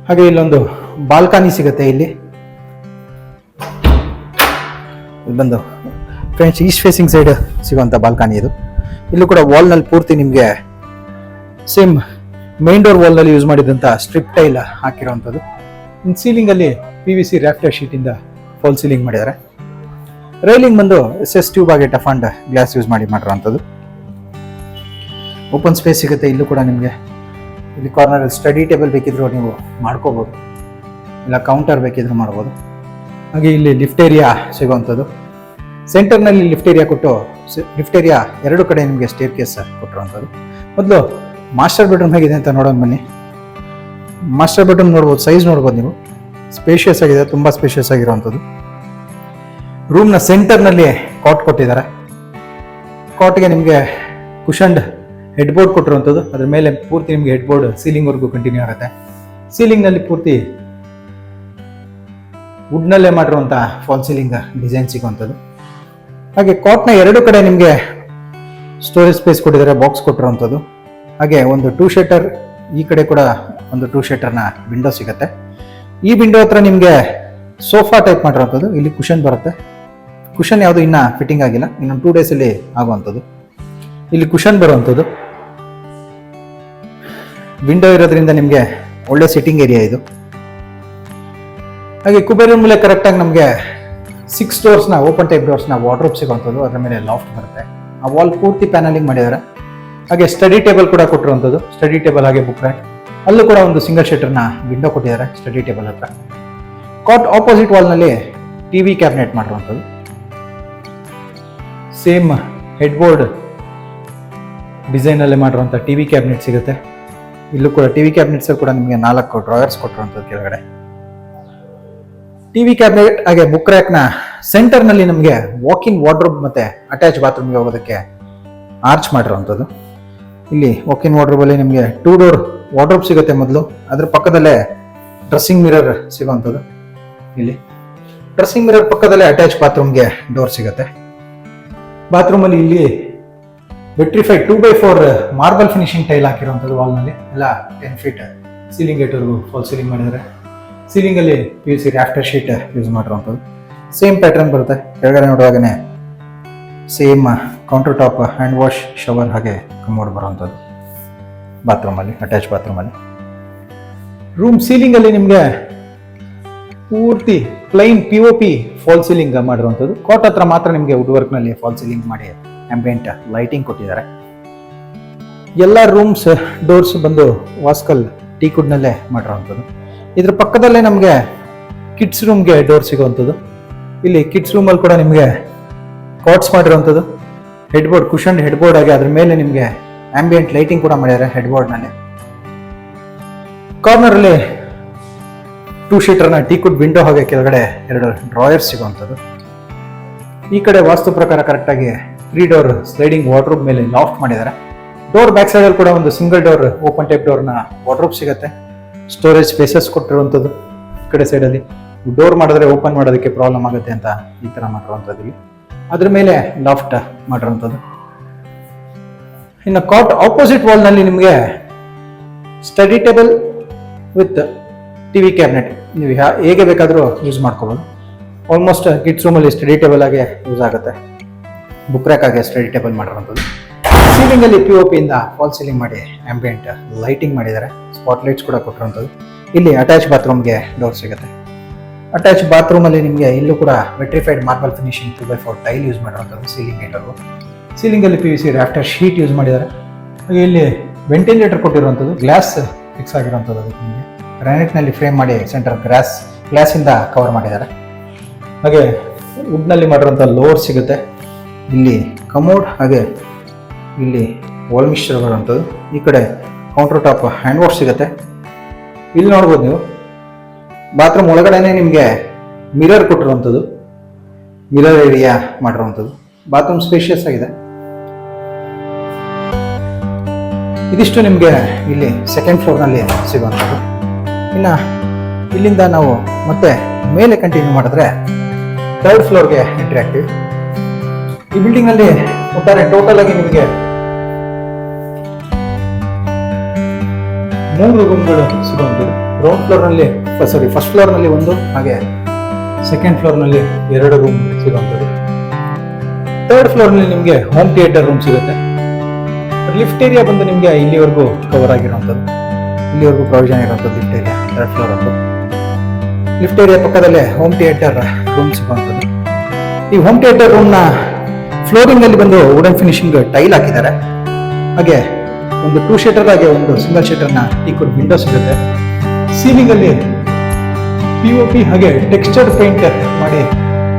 ಹಾಗೆ ಇಲ್ಲೊಂದು ಬಾಲ್ಕನಿ ಸಿಗುತ್ತೆ. ಇಲ್ಲಿ ಬಂದು ಫ್ರೆಂಡ್ಸ್ ಈಸ್ಟ್ ಫೇಸಿಂಗ್ ಸೈಡ್ ಸಿಗುವಂಥ ಬಾಲ್ಕನಿ ಇದು. ಇಲ್ಲೂ ಕೂಡ ವಾಲ್ನಲ್ಲಿ ಪೂರ್ತಿ ನಿಮಗೆ ಸೇಮ್ ಮೈನ್ ಡೋರ್ ವಾಲ್ನಲ್ಲಿ ಯೂಸ್ ಮಾಡಿದಂಥ ಸ್ಟ್ರಿಪ್ ಟೈಲ್ ಹಾಕಿರೋವಂಥದ್ದು. ಇನ್ನು ಸೀಲಿಂಗಲ್ಲಿ PVC ರಾಫ್ಟರ್ ಶೀಟಿಂದ ಫಾಲ್ ಸೀಲಿಂಗ್ ಮಾಡಿದ್ದಾರೆ. ರೈಲಿಂಗ್ ಬಂದು SS ಟ್ಯೂಬ್ ಆಗಿ ಟಫ್ ಗ್ಲಾಸ್ ಯೂಸ್ ಮಾಡಿರುವಂಥದ್ದು. ಓಪನ್ ಸ್ಪೇಸ್ ಸಿಗುತ್ತೆ. ಇಲ್ಲೂ ಕೂಡ ನಿಮಗೆ ಇಲ್ಲಿ ಕಾರ್ನರಲ್ಲಿ ಸ್ಟಡಿ ಟೇಬಲ್ ಬೇಕಿದ್ರು ನೀವು ಮಾಡ್ಕೋಬೋದು, ಇಲ್ಲ ಕೌಂಟರ್ ಬೇಕಿದ್ರು ಮಾಡ್ಬೋದು. ಹಾಗೆ ಇಲ್ಲಿ ಲಿಫ್ಟ್ ಏರಿಯಾ ಸಿಗುವಂಥದ್ದು. ಸೆಂಟರ್ನಲ್ಲಿ ಲಿಫ್ಟ್ ಏರಿಯಾ ಕೊಟ್ಟು ಲಿಫ್ಟ್ ಏರಿಯಾ 2 ಕಡೆ ನಿಮಗೆ ಸ್ಟೇರ್ ಕೇಸ್ ಕೊಟ್ಟಿರುವಂಥದ್ದು. ಮೊದಲು ಮಾಸ್ಟರ್ ಬೆಡ್ರೂಮ್ ಹೇಗಿದೆ ಅಂತ ನೋಡೋಣ ಬನ್ನಿ. ಮಾಸ್ಟರ್ ಬೆಡ್ರೂಮ್ ನೋಡ್ಬೋದು. ಸೈಜ್ ನೋಡ್ಬೋದು ನೀವು. ಸ್ಪೇಷಿಯಸ್ ಆಗಿದೆ, ತುಂಬ ಸ್ಪೇಷಿಯಸ್ ಆಗಿರುವಂಥದ್ದು. ರೂಮ್ನ ಸೆಂಟರ್ನಲ್ಲಿ ಕಾಟ್ ಕೊಟ್ಟಿದ್ದಾರೆ. ಕಾಟ್ಗೆ ನಿಮಗೆ ಕುಷನ್ಡ್ ಹೆಡ್ ಬೋರ್ಡ್ ಕೊಟ್ಟಿರುವಂಥದ್ದು. ಅದ್ರ ಮೇಲೆ ಪೂರ್ತಿ ನಿಮಗೆ ಹೆಡ್ ಬೋರ್ಡ್ ಸೀಲಿಂಗ್ವರೆಗೂ ಕಂಟಿನ್ಯೂ ಆಗುತ್ತೆ. ಸೀಲಿಂಗ್ನಲ್ಲಿ ಪೂರ್ತಿ ವುಡ್ನಲ್ಲೇ ಮಾಡಿರುವಂಥ ಫಾಲ್ ಸೀಲಿಂಗ್ ಡಿಸೈನ್ ಸಿಗುವಂಥದ್ದು. ಹಾಗೆ ಕಾಟ್ನ 2 ಕಡೆ ನಿಮಗೆ ಸ್ಟೋರೇಜ್ ಸ್ಪೇಸ್ ಕೊಟ್ಟಿದ್ದಾರೆ, ಬಾಕ್ಸ್ ಕೊಟ್ಟಿರುವಂಥದ್ದು. ಹಾಗೆ ಒಂದು 2 ಶಟರ್, ಈ ಕಡೆ ಕೂಡ ಒಂದು 2 ಶಟರ್ನ ವಿಂಡೋ ಸಿಗುತ್ತೆ. ಈ ವಿಂಡೋ ಹತ್ರ ನಿಮಗೆ ಸೋಫಾ ಟೈಪ್ ಮಾಡಿರುವಂಥದ್ದು. ಇಲ್ಲಿ ಕುಷನ್ ಬರುತ್ತೆ. ಕುಷನ್ ಯಾವುದು ಇನ್ನೂ ಫಿಟ್ಟಿಂಗ್ ಆಗಿಲ್ಲ, ಇನ್ನೊಂದು 2 ಡೇಸಲ್ಲಿ ಆಗುವಂಥದ್ದು. ಇಲ್ಲಿ ಕುಷನ್ ಬರುವಂಥದ್ದು. ವಿಂಡೋ ಇರೋದ್ರಿಂದ ನಿಮಗೆ ಒಳ್ಳೆ ಸಿಟ್ಟಿಂಗ್ ಏರಿಯಾ ಇದು. ಹಾಗೆ ಕುಬೇರ ಮೂಲೆ ಕರೆಕ್ಟಾಗಿ ನಮಗೆ 6 ಡೋರ್ಸ್ನ ಓಪನ್ ಟೈಪ್ ಡೋರ್ಸ್ನ ವಾರ್ಡ್ರೋಬ್ ಸಿಗುವಂಥದ್ದು. ಅದರ ಮೇಲೆ ಲಾಫ್ಟ್ ಬರುತ್ತೆ. ಆ ವಾಲ್ ಪೂರ್ತಿ ಪ್ಯಾನಲಿಂಗ್ ಮಾಡಿದ್ದಾರೆ. ಹಾಗೆ ಸ್ಟಡಿ ಟೇಬಲ್ ಕೂಡ ಕೊಟ್ಟಿರುವಂಥದ್ದು. ಸ್ಟಡಿ ಟೇಬಲ್ ಹಾಗೆ ಬುಕ್ ರ್ಯಾಕ್. ಅಲ್ಲೂ ಕೂಡ ಒಂದು ಸಿಂಗಲ್ ಶಟರ್ನ ವಿಂಡೋ ಕೊಟ್ಟಿದ್ದಾರೆ ಸ್ಟಡಿ ಟೇಬಲ್ ಹತ್ರ. ಕಾಟ್ ಆಪೋಸಿಟ್ ವಾಲ್ನಲ್ಲಿ ಟಿ ವಿ ಕ್ಯಾಬಿನೆಟ್ ಮಾಡಿರುವಂಥದ್ದು. ಸೇಮ್ ಹೆಡ್ ಬೋರ್ಡ್ ಡಿಸೈನಲ್ಲೇ ಮಾಡಿರುವಂಥ ಟಿ ವಿ ಕ್ಯಾಬಿನೆಟ್ ಸಿಗುತ್ತೆ. ಇಲ್ಲೂ ಕೂಡ ಟಿ ವಿ ಕ್ಯಾಬಿನೆಟ್ಸ್ ಕೂಡ ನಿಮಗೆ 4 ಡ್ರಾಯರ್ಸ್ ಕೊಟ್ಟಿರುವಂಥದ್ದು ಕೆಳಗಡೆ. ಟಿ ವಿ ಕ್ಯಾಬಿನೆಟ್ ಹಾಗೆ ಬುಕ್ ರ್ಯಾಕ್ನ ಸೆಂಟರ್ನಲ್ಲಿ ನಮಗೆ ವಾಕಿಂಗ್ ವಾರ್ಡ್ರೋಬ್ ಮತ್ತೆ ಅಟ್ಯಾಚ್ ಬಾತ್ರೂಮ್ಗೆ ಹೋಗೋದಕ್ಕೆ ಆರ್ಚ್ ಮಾಡಿರುವಂಥದ್ದು. ಇಲ್ಲಿ ವಾಕಿಂಗ್ ವಾರ್ಡ್ರೋಬಲ್ಲಿ ನಿಮಗೆ 2 ಡೋರ್ ವಾರ್ಡ್ರೋಬ್ ಸಿಗುತ್ತೆ ಮೊದಲು, ಅದ್ರ ಪಕ್ಕದಲ್ಲೇ ಡ್ರೆಸ್ಸಿಂಗ್ ಮಿರರ್ ಸಿಗುವಂಥದ್ದು. ಇಲ್ಲಿ ಡ್ರೆಸ್ಸಿಂಗ್ ಮಿರರ್ ಪಕ್ಕದಲ್ಲೇ ಅಟ್ಯಾಚ್ ಬಾತ್ರೂಮ್ಗೆ ಡೋರ್ ಸಿಗುತ್ತೆ. ಬಾತ್ರೂಮಲ್ಲಿ ಇಲ್ಲಿ vitrified 2x4 marble finishing tile ಹಾಕಿರುವಂಥದ್ದು. ವಾಲ್ನಲ್ಲಿ ಎಲ್ಲ 10 ಫೀಟ್ ಸೀಲಿಂಗ್ ಗೇಟ್ವರೆಗೂ ಫಾಲ್ ಸೀಲಿಂಗ್ ಮಾಡಿದ್ದಾರೆ. ಸೀಲಿಂಗಲ್ಲಿ PVC ರಾಫ್ಟರ್ ಶೀಟ್ ಯೂಸ್ ಮಾಡಿರುವಂಥದ್ದು. ಸೇಮ್ ಪ್ಯಾಟರ್ನ್ ಬರುತ್ತೆ. ಕೆಳಗಡೆ ನೋಡುವಾಗನೇ same counter top, hand wash, shower ಹಾಗೆ ಕಮೋಡ್ ಬರುವಂಥದ್ದು ಬಾತ್ರೂಮಲ್ಲಿ, ಅಟ್ಯಾಚ್ ಬಾತ್ರೂಮಲ್ಲಿ. ರೂಮ್ ಸೀಲಿಂಗಲ್ಲಿ ನಿಮಗೆ ಪೂರ್ತಿ ಪ್ಲೈನ್ POP ಫಾಲ್ ಸೀಲಿಂಗ್ ಮಾಡಿರುವಂಥದ್ದು. ಕಾಟ್ ಹತ್ರ ಮಾತ್ರ ನಿಮಗೆ ವುಡ್ ವರ್ಕ್ನಲ್ಲಿ ಫಾಲ್ ಸೀಲಿಂಗ್ ಮಾಡಿ ಆಂಬಿಯೆಂಟ್ ಲೈಟಿಂಗ್ ಕೊಟ್ಟಿದ್ದಾರೆ. ಎಲ್ಲ ರೂಮ್ಸ್ ಡೋರ್ಸ್ ಬಂದು ವಾಸ್ಕಲ್ ಟೀಕುಡ್ನಲ್ಲೇ ಮಾಡಿರುವಂಥದ್ದು. ಇದ್ರ ಪಕ್ಕದಲ್ಲೇ ನಮಗೆ ಕಿಡ್ಸ್ ರೂಮ್ಗೆ ಡೋರ್ ಸಿಗುವಂಥದ್ದು. ಇಲ್ಲಿ ಕಿಡ್ಸ್ ರೂಮಲ್ಲಿ ಕೂಡ ನಿಮಗೆ ಕಾಟ್ಸ್ ಮಾಡಿರುವಂಥದ್ದು. Head board cushion head board ಆಗಿ ಅದ್ರ ಮೇಲೆ ನಿಮಗೆ ಆಂಬಿಯೆಂಟ್ ಲೈಟಿಂಗ್ ಕೂಡ ಮಾಡಿದ್ದಾರೆ ಹೆಡ್ ಬೋರ್ಡ್ನಲ್ಲಿ. ಕಾರ್ನರಲ್ಲಿ 2 ಶೀಟರ್ನ ಟೀಕುಡ್ ವಿಂಡೋ ಹಾಗೆ ಕೆಳಗಡೆ 2 ಡ್ರಾಯರ್ಸ್ ಸಿಗುವಂಥದ್ದು. ಈ ಕಡೆ ವಾಸ್ತು ಪ್ರಕಾರ ಕರೆಕ್ಟಾಗಿ 3 ಡೋರ್ ಸ್ಲೈಡಿಂಗ್ ವಾರ್ಡ್ರೋಬ್ ಮೇಲೆ ಲಾಫ್ಟ್ ಮಾಡಿದ್ದಾರೆ. ಡೋರ್ ಬ್ಯಾಕ್ ಸೈಡಲ್ಲಿ ಕೂಡ ಒಂದು ಸಿಂಗಲ್ ಡೋರ್ ಓಪನ್ ಟೈಪ್ ಡೋರ್ನ ವಾರ್ಡ್ರೋಬ್ ಸಿಗುತ್ತೆ. ಸ್ಟೋರೇಜ್ ಸ್ಪೇಸಸ್ ಕೊಟ್ಟಿರುವಂಥದ್ದು. ಈ ಕಡೆ ಸೈಡಲ್ಲಿ ಡೋರ್ ಮಾಡಿದ್ರೆ ಓಪನ್ ಮಾಡೋದಕ್ಕೆ ಪ್ರಾಬ್ಲಮ್ ಆಗುತ್ತೆ ಅಂತ ಈ ಥರ ಮಾಡಿರುವಂಥದ್ದು. ಇಲ್ಲಿ ಅದ್ರ ಮೇಲೆ ಲಾಫ್ಟ್ ಮಾಡಿರುವಂಥದ್ದು. ಇನ್ನು ಕಾಟ್ ಆಪೋಸಿಟ್ ವಾಲ್ನಲ್ಲಿ ನಿಮಗೆ study table with TV cabinet ನೀವು ಹೇಗೆ ಬೇಕಾದರೂ ಯೂಸ್ ಮಾಡ್ಕೋಬೋದು. ಆಲ್ಮೋಸ್ಟ್ ಕಿಡ್ಸ್ ರೂಮಲ್ಲಿ ಸ್ಟಡಿ ಟೇಬಲ್ ಆಗಿ ಯೂಸ್ ಆಗುತ್ತೆ. ಬುಕ್ ರ್ಯಾಕ್ ಆಗಿ ಸ್ಟಡಿ ಟೇಬಲ್ ಮಾಡಿರುವಂಥದ್ದು. ಸೀಲಿಂಗಲ್ಲಿ POP ಇಂದ ಫಾಲ್ ಸೀಲಿಂಗ್ ಮಾಡಿ ಆಂಬಿಯೆಂಟ್ ಲೈಟಿಂಗ್ ಮಾಡಿದ್ದಾರೆ. ಸ್ಪಾಟ್ ಲೈಟ್ಸ್ ಕೂಡ ಕೊಟ್ಟಿರುವಂಥದ್ದು. ಇಲ್ಲಿ ಅಟ್ಯಾಚ್ ಬಾತ್ರೂಮ್ಗೆ ಡೋರ್ ಸಿಗುತ್ತೆ. ಅಟ್ಯಾಚ್ ಬಾತ್ರೂಮಲ್ಲಿ ನಿಮಗೆ ಇಲ್ಲೂ ಕೂಡ vitrified marble finishing 2x4 tile use ಮಾಡಿರುವಂಥದ್ದು. ಸೀಲಿಂಗ್ ಗೇಟರು ಸೀಲಿಂಗಲ್ಲಿ PVC ರಾಫ್ಟರ್ ಶೀಟ್ ಯೂಸ್ ಮಾಡಿದ್ದಾರೆ. ಹಾಗೆ ಇಲ್ಲಿ ವೆಂಟಿಲೇಟರ್ ಕೊಟ್ಟಿರುವಂಥದ್ದು. ಗ್ಲಾಸ್ ಫಿಕ್ಸ್ ಆಗಿರುವಂಥದ್ದು. ಅದಕ್ಕೆ ನಿಮಗೆ ಗ್ರಾನೈಟ್ನಲ್ಲಿ ಫ್ರೇಮ್ ಮಾಡಿ ಸೆಂಟರ್ ಗ್ಲಾಸಿಂದ ಕವರ್ ಮಾಡಿದ್ದಾರೆ. ಹಾಗೆ ವುಡ್ನಲ್ಲಿ ಮಾಡಿರುವಂಥ ಲೋವರ್ ಸಿಗುತ್ತೆ. ಇಲ್ಲಿ ಕಮೋಡ್ ಹಾಗೆ ಇಲ್ಲಿ ವಾಲ್ ಮಿಕ್ಸ್ಚರ್ ಬರುವಂಥದ್ದು. ಈ ಕಡೆ ಕೌಂಟರ್ ಟಾಪ್ ಹ್ಯಾಂಡ್ ವಾಶ್ ಸಿಗುತ್ತೆ. ಇಲ್ಲಿ ನೋಡ್ಬೋದು ನೀವು ಬಾತ್ರೂಮ್ ಒಳಗಡೆನೆ ನಿಮಗೆ ಮಿರರ್ ಕೊಟ್ಟಿರುವಂಥದ್ದು. ಮಿರರ್ ಏರಿಯಾ ಮಾಡಿರುವಂಥದ್ದು. ಬಾತ್ರೂಮ್ ಸ್ಪೇಷಿಯಸ್ ಆಗಿದೆ. ಇದಿಷ್ಟು ನಿಮಗೆ ಇಲ್ಲಿ ಸೆಕೆಂಡ್ ಫ್ಲೋರ್ನಲ್ಲಿ ಸಿಗುವಂಥದ್ದು. ಇನ್ನು ಇಲ್ಲಿಂದ ನಾವು ಮತ್ತೆ ಮೇಲೆ ಕಂಟಿನ್ಯೂ ಮಾಡಿದ್ರೆ 3rd ಫ್ಲೋರ್ಗೆ ಎಂಟ್ರಿ ಆಗ್ತೀವಿ. ಈ ಬಿಲ್ಡಿಂಗ್ನಲ್ಲಿ ಒಟ್ಟಾರೆ ಟೋಟಲ್ ಆಗಿ ನಿಮಗೆ 3 ರೂಮ್ಗಳು ಸಿಗುವಂಥದ್ದು. ಗ್ರೌಂಡ್ ಫ್ಲೋರ್ನಲ್ಲಿ ಫಸ್ಟ್ ಫ್ಲೋರ್ನಲ್ಲಿ 1 ಹಾಗೆ ಸೆಕೆಂಡ್ ಫ್ಲೋರ್ನಲ್ಲಿ 2 ರೂಮ್ ಸಿಗುವಂಥದ್ದು. 3rd ಫ್ಲೋರ್ನಲ್ಲಿ ನಿಮಗೆ ಹೋಮ್ ಥಿಯೇಟರ್ ರೂಮ್ ಸಿಗುತ್ತೆ. ಲಿಫ್ಟ್ ಏರಿಯಾ ಬಂದು ನಿಮಗೆ ಇಲ್ಲಿವರೆಗೂ ಕವರ್ ಆಗಿರುವಂಥದ್ದು. ಇಲ್ಲಿವರೆಗೂ ಪ್ರೊವಿಷನ್ ಇರುವಂಥದ್ದು ಲಿಫ್ಟ್ ಏರಿಯಾ 3rd ಫ್ಲೋರ್ ಅಂತ. ಲಿಫ್ಟ್ ಏರಿಯಾ ಪಕ್ಕದಲ್ಲೇ ಹೋಮ್ ಥಿಯೇಟರ್ ರೂಮ್ ಸಿಗುವಂಥದ್ದು. ಈ ಹೋಮ್ ಥಿಯೇಟರ್ ರೂಮ್ನ ಫ್ಲೋರಿಂಗ್ ಅಲ್ಲಿ ಬಂದು ವುಡನ್ ಫಿನಿಶಿಂಗ್ ಟೈಲ್ ಹಾಕಿದ್ದಾರೆ. ಹಾಗೆ ಒಂದು 2 ಶೀಟರ್ ಹಾಗೆ ಒಂದು ಸಿಂಗಲ್ ಶೀಟರ್ನ ಟೀಕುಡ್ ವಿಂಡೋ ಸಿಗುತ್ತೆ. ಸೀಲಿಂಗ್ ಅಲ್ಲಿ POP ಹಾಗೆ ಟೆಕ್ಸ್ಚರ್ಡ್ ಪೇಂಟ್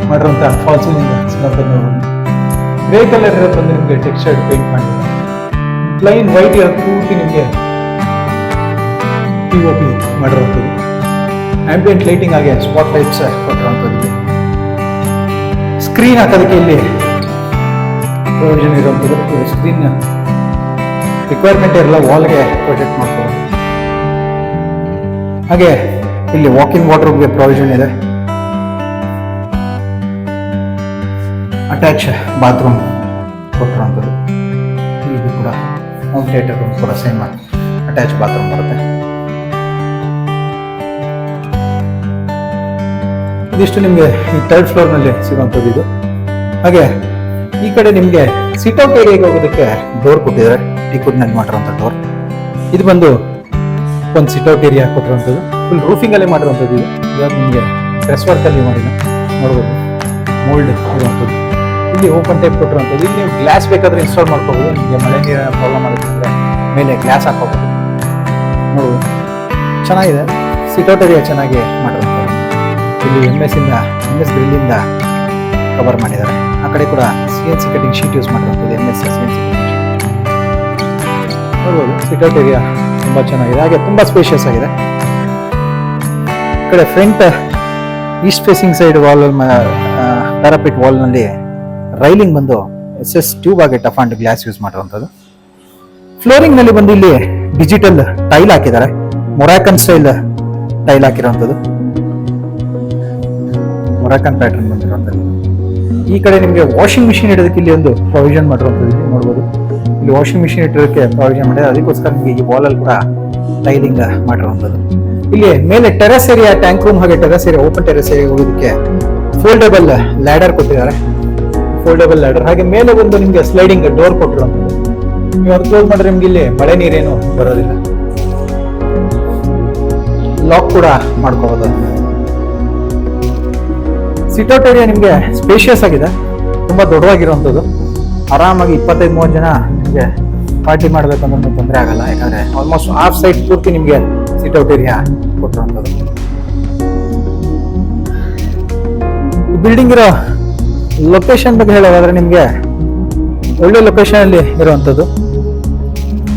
ಮಾಡಿರುವಂತ ಫಾಲ್ ಸೀಲಿಂಗ್ ಸಿಗುವಂಥದ್ದು. ಗ್ರೇ ಕಲರ್ ಇರೋದು ಬಂದು ನಿಮಗೆ ಟೆಕ್ಸ್ಚರ್ಡ್ ಪೇಂಟ್ ಮಾಡಿದ್ದಾರೆ. ಪ್ಲೈನ್ ವೈಟ್ ಇರೋದು ಪೂರ್ತಿ ನಿಮಗೆ POP ಮಾಡಿರುವಂಥದ್ದು. ಆಂಬಿಯೆಂಟ್ ಲೈಟಿಂಗ್ ಹಾಗೆ ಸ್ಪಾಟ್ ಲೈಟ್ಸ್ ಕೊಟ್ಟಿರುವಂಥದ್ದು. ಸ್ಕ್ರೀನ್ ಹಾಕೋದಕ್ಕೆ ಇಲ್ಲಿ ಪ್ರೊವಿಷನ್ ಇರುವಂಥದ್ದು. ಸ್ಕ್ರೀನ್ ರಿಕ್ವೈರ್ಮೆಂಟ್ ಇರಲ್ಲ, ವಾಲ್ಗೆ ಪ್ರೊಜೆಕ್ಟ್ ಮಾಡ್ಬೋದು. ಹಾಗೆ ಇಲ್ಲಿ ವಾಕಿಂಗ್ ವಾರ್ಡ್ರೋಬ್ಗೆ ಪ್ರೊವಿಷನ್ ಇದೆ. ಅಟ್ಯಾಚ್ ಬಾತ್ರೂಮ್ ಕೊಟ್ಟಿರುವಂಥದ್ದು. ಇದು ಕೂಡ ಹೋಮ್ ಥಿಯೇಟರ್ ರೂಮ್ ಕೂಡ ಸೇಮ್ ಅಟ್ಯಾಚ್ ಬಾತ್ರೂಮ್ ಬರುತ್ತೆ. ಇದಿಷ್ಟು ನಿಮಗೆ ಈ 3rd ಫ್ಲೋರ್ನಲ್ಲಿ ಸಿಗುವಂಥದ್ದು ಇದು. ಹಾಗೆ ಈ ಕಡೆ ನಿಮಗೆ ಸಿಟ್ಔಟ್ ಏರಿಯಾಗೆ ಹೋಗೋದಕ್ಕೆ ಡೋರ್ ಕೊಟ್ಟಿದ್ದಾರೆ. ಟೀಕುಡ್ನಲ್ಲಿ ಮಾಡಿರುವಂಥ ಡೋರ್. ಇದು ಬಂದು ಒಂದು ಸಿಟ್ಔಟ್ ಏರಿಯಾ ಕೊಟ್ಟಿರುವಂಥದ್ದು. ಫುಲ್ ರೂಫಿಂಗ್ ಅಲ್ಲಿ ಮಾಡಿರುವಂಥದ್ದು. ಇದು ಇವಾಗ ನಿಮಗೆ ಡ್ರೆಸ್ ವರ್ಕ್ ಅಲ್ಲಿ ಮಾಡಿಲ್ಲ ನೋಡ್ಬೋದು. ಮೋಲ್ಡ್ ಇರುವಂಥದ್ದು. ಇಲ್ಲಿ ಓಪನ್ ಟೈಪ್ ಕೊಟ್ಟಿರುವಂಥದ್ದು. ಇಲ್ಲಿ ನೀವು ಗ್ಲಾಸ್ ಬೇಕಾದ್ರೆ ಇನ್ಸ್ಟಾಲ್ ಮಾಡ್ಕೋಬೋದು. ನಿಮಗೆ ಮಳೆ ನೀರಿನ ಪ್ರಾಬ್ಲಮ್ ಆಗುತ್ತೆ ಅಂದರೆ ಮೇಲೆ ಗ್ಲಾಸ್ ಹಾಕೋಬೋದು. ನೋಡ್ಬೋದು ಚೆನ್ನಾಗಿದೆ. ಸಿಟ್ಔಟ್ ಏರಿಯಾ ಚೆನ್ನಾಗಿ ಮಾಡಿರುವಂಥದ್ದು. ಇಲ್ಲಿ ಎಮ್ ಎಸ್ ಗ್ರಿಲ್ಲಿಂದ ಕವರ್ ಮಾಡಿದ್ದಾರೆ. ಆ ಕಡೆ ಕೂಡ CNC ಕಟಿಂಗ್ ಶೀಟ್ ಯೂಸ್ ಮಾಡಿರುವಂಥದ್ದು MS CNC ನೋಡ್ಬೋದು. ಸಿಟ್ಔಟ್ ಏರಿಯಾ ತುಂಬ ಚೆನ್ನಾಗಿದೆ, ಹಾಗೆ ತುಂಬ ಸ್ಪೇಷಿಯಸ್ ಆಗಿದೆ. ಈ ಕಡೆ front east facing side wall parapet ವಾಲ್ನಲ್ಲಿ ರೈಲಿಂಗ್ ಬಂದು SS2 ಬಾಗೆ ಟಫ್ ಅಂಡ್ ಗ್ಲಾಸ್ ಯೂಸ್ ಮಾಡಿರುವಂಥದ್ದು. ಫ್ಲೋರಿಂಗ್ನಲ್ಲಿ ಬಂದು ಇಲ್ಲಿ ಡಿಜಿಟಲ್ ಟೈಲ್ ಹಾಕಿದ್ದಾರೆ, ಮೊರಾಕನ್ ಸ್ಟೈಲ್ ಟೈಲ್ ಹಾಕಿರುವಂಥದ್ದು, ಮೊರಾಕನ್ ಪ್ಯಾಟರ್ನ್ ಬಂದಿರುವಂಥದ್ದು. ಈ ಕಡೆ ನಿಮಗೆ ವಾಷಿಂಗ್ ಮಿಷಿನ್ ಇಡೋದಕ್ಕೆ ಇಲ್ಲಿ ಒಂದು ಪ್ರೊವಿಷನ್ ಮಾಡಿರುವಂಥದ್ದು ಇಲ್ಲಿ ನೋಡ್ಬೋದು. ಇಲ್ಲಿ ವಾಷಿಂಗ್ ಮಿಷಿನ್ ಇಟ್ಟೋದಕ್ಕೆ ಪ್ರೊವಿಷನ್ ಮಾಡಿದ್ರೆ, ಅದಕ್ಕೋಸ್ಕರ ನಿಮಗೆ ಈ ವಾಲಲ್ಲಿ ಕೂಡ ಟೈಲಿಂಗ್ ಮಾಡಿರುವಂಥದ್ದು. ಇಲ್ಲಿ ಮೇಲೆ ಟೆರೆಸ್ ಏರಿಯಾ, ಟ್ಯಾಂಕ್ ರೂಮ್ ಹಾಗೆ terrace area, open terrace area ಹೋಗೋದಕ್ಕೆ ಫೋಲ್ಡೇಬಲ್ ಲ್ಯಾಡರ್ ಕೊಟ್ಟಿದ್ದಾರೆ. ಫೋಲ್ಡೇಬಲ್ ಲ್ಯಾಡರ್, ಹಾಗೆ ಮೇಲೆ ಒಂದು ನಿಮಗೆ ಸ್ಲೈಡಿಂಗ್ ಡೋರ್ ಕೊಟ್ಟಿರುವಂಥದ್ದು. ನೀವು ಅದು ಕ್ಲೋಸ್ ಮಾಡಿದ್ರೆ ನಿಮ್ಗೆ ಇಲ್ಲಿ ಮಳೆ ನೀರೇನು ಬರೋದಿಲ್ಲ. ಲಾಕ್ ಕೂಡ ಮಾಡ್ಕೋಬಹುದು. ಸಿಟ್ಔಟ್ ಏರಿಯಾ ನಿಮಗೆ ಸ್ಪೇಷಿಯಸ್ ಆಗಿದೆ, ತುಂಬಾ ದೊಡ್ಡವಾಗಿರುವಂಥದ್ದು. ಆರಾಮಾಗಿ 25-30 ಜನ ನಿಮಗೆ ಪಾರ್ಟಿ ಮಾಡಬೇಕಂದ್ರೆ ತೊಂದರೆ ಆಗಲ್ಲ, ಯಾಕಂದ್ರೆ ಆಲ್ಮೋಸ್ಟ್ ಹಾಫ್ ಸೈಡ್ ಪೂರ್ತಿ ನಿಮಗೆ ಸಿಟ್ಔಟ್ ಏರಿಯಾ ಕೊಟ್ಟಿರುವಂಥದ್ದು. ಬಿಲ್ಡಿಂಗ್ ಇರೋ ಲೊಕೇಶನ್ ಬಗ್ಗೆ ಹೇಳೋದಾದ್ರೆ ನಿಮಗೆ ಒಳ್ಳೆ ಲೊಕೇಶನ್ ಅಲ್ಲಿ ಇರುವಂಥದ್ದು.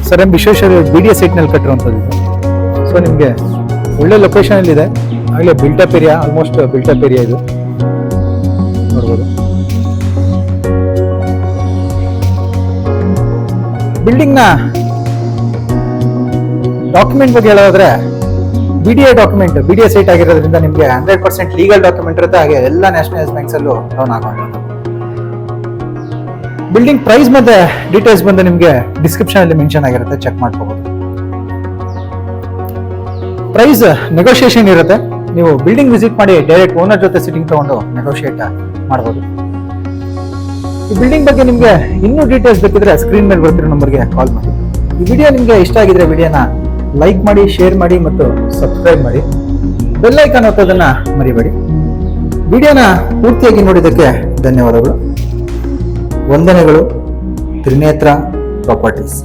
Sir M Visvesvaraya BDA site ನಲ್ಲಿ ಕಟ್ಟಿರುವಂಥದ್ದು ಇದು. ಸೊ ನಿಮಗೆ ಒಳ್ಳೆ ಲೊಕೇಶನ್ ಅಲ್ಲಿ ಇದೆ, ಆಗಲೇ built-up area, almost built-up area ಇದು ನೋಡ್ಬೋದು. ಬಿಲ್ಡಿಂಗ್ ನ ಡಾಕ್ಯುಮೆಂಟ್ ಬಗ್ಗೆ ಹೇಳೋದಾದ್ರೆ BDA ಸೈಟ್ ಆಗಿರೋದ್ರಿಂದ ನಿಮಗೆ 100% ಲೀಗಲ್ ಡಾಕ್ಯುಮೆಂಟ್ ಇರುತ್ತೆ, ಹಾಗೆ ಎಲ್ಲ ನ್ಯಾಷನಲೈಸ್ ಬ್ಯಾಂಕ್ಸ್ ಅಲ್ಲೂ ಲೋನ್ ಆಗುವಂಥದ್ದು. ಬಿಲ್ಡಿಂಗ್ ಪ್ರೈಸ್ ಮತ್ತೆ ಡೀಟೇಲ್ಸ್ ಬಂದು ನಿಮಗೆ ಡಿಸ್ಕ್ರಿಪ್ಷನ್ ಅಲ್ಲಿ ಮೆನ್ಷನ್ ಆಗಿರುತ್ತೆ, ಚೆಕ್ ಮಾಡ್ಕೋಬಹುದು. ಪ್ರೈಸ್ ನೆಗೋಷಿಯೇಷನ್ ಇರುತ್ತೆ, ನೀವು ಬಿಲ್ಡಿಂಗ್ ವಿಸಿಟ್ ಮಾಡಿ ಡೈರೆಕ್ಟ್ ಓನರ್ ಜೊತೆ ಸಿಟಿಂಗ್ ತಗೊಂಡು ನೆಗೋಷಿಯೇಟ್ ಮಾಡಬಹುದು. ಈ ಬಿಲ್ಡಿಂಗ್ ಬಗ್ಗೆ ನಿಮಗೆ ಇನ್ನೂ ಡೀಟೇಲ್ಸ್ ಬೇಕಿದ್ರೆ ಸ್ಕ್ರೀನ್ ಮೇಲೆ ಬರ್ತಿರೋ ನಂಬರ್ಗೆ ಕಾಲ್ ಮಾಡಿ. ಈ ವಿಡಿಯೋ ನಿಮಗೆ ಇಷ್ಟ ಆಗಿದ್ರೆ ವಿಡಿಯೋನ ಲೈಕ್ ಮಾಡಿ, ಶೇರ್ ಮಾಡಿ ಮತ್ತು ಸಬ್ಸ್ಕ್ರೈಬ್ ಮಾಡಿ. ಬೆಲ್ ಐಕಾನ್ ಒತ್ತೋದನ್ನ ಮರಿಬೇಡಿ. ವಿಡಿಯೋನ ಪೂರ್ತಿಯಾಗಿ ನೋಡಿದ್ದಕ್ಕೆ ಧನ್ಯವಾದಗಳು. ವಂದನೆಗಳು. ತ್ರಿನೇತ್ರ ಪ್ರಾಪರ್ಟೀಸ್.